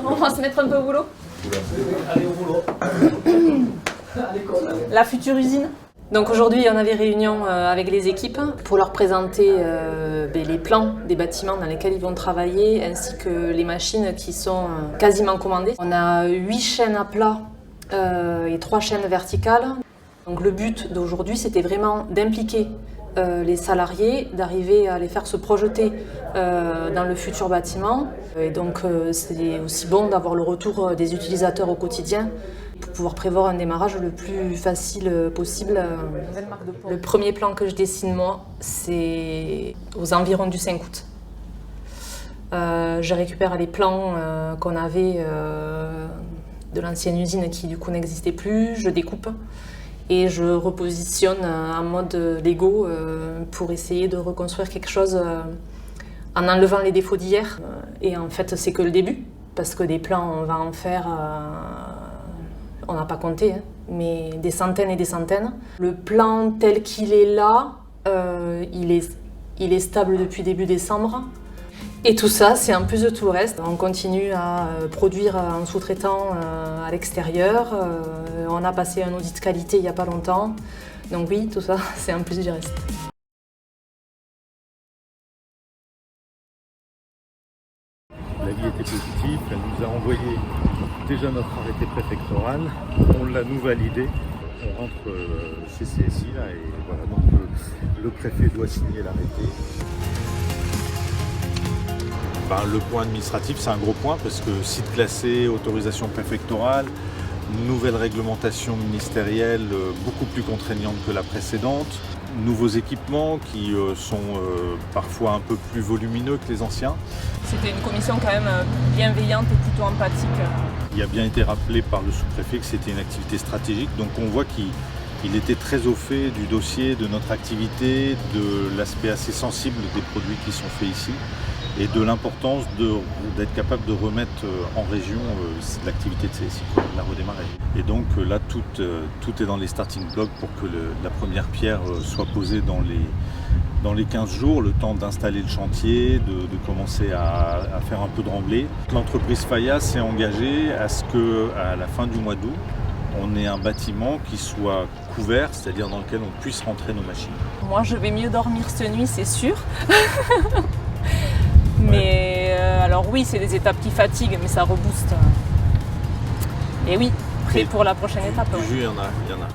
On va se mettre un peu au boulot. Allez au boulot. La future usine. Donc aujourd'hui, on avait réunion avec les équipes pour leur présenter les plans des bâtiments dans lesquels ils vont travailler ainsi que les machines qui sont quasiment commandées. On a 8 chaînes à plat et 3 chaînes verticales. Donc le but d'aujourd'hui, c'était vraiment d'impliquer les salariés, d'arriver à les faire se projeter dans le futur bâtiment. Et donc c'est aussi bon d'avoir le retour des utilisateurs au quotidien pour pouvoir prévoir un démarrage le plus facile possible. Le premier plan que je dessine moi, c'est aux environs du 5 août. Je récupère les plans qu'on avait de l'ancienne usine qui du coup n'existait plus, je découpe et je repositionne en mode Lego pour essayer de reconstruire quelque chose en enlevant les défauts d'hier. Et en fait, c'est que le début, parce que des plans, on va en faire, on n'a pas compté, hein, mais des centaines et des centaines. Le plan tel qu'il est là, il est stable depuis début décembre. Et tout ça, c'est en plus de tout le reste. On continue à produire en sous-traitant à l'extérieur. On a passé un audit de qualité il n'y a pas longtemps. Donc oui, tout ça, c'est en plus du reste. L'avis était positif, elle nous a envoyé déjà notre arrêté préfectoral, on l'a nous validé, on rentre chez CSI là et voilà, donc le préfet doit signer l'arrêté. Le point administratif, c'est un gros point parce que site classé, autorisation préfectorale, nouvelle réglementation ministérielle beaucoup plus contraignante que la précédente, nouveaux équipements qui sont parfois un peu plus volumineux que les anciens. C'était une commission quand même bienveillante et plutôt empathique. Il a bien été rappelé par le sous-préfet que c'était une activité stratégique, donc on voit qu'il était très au fait du dossier, de notre activité, de l'aspect assez sensible des produits qui sont faits ici et de l'importance d'être capable de remettre en région l'activité de CSI, de la redémarrer. Et donc là, tout est dans les starting blocks pour que la première pierre soit posée dans les 15 jours, le temps d'installer le chantier, de commencer à faire un peu de remblai. L'entreprise Faya s'est engagée à ce qu'à la fin du mois d'août, on ait un bâtiment qui soit couvert, c'est-à-dire dans lequel on puisse rentrer nos machines. Moi, je vais mieux dormir cette nuit, c'est sûr. Mais alors oui, c'est des étapes qui fatiguent, mais ça rebooste. Et oui, prêt pour la prochaine étape. Du jus, il y en a.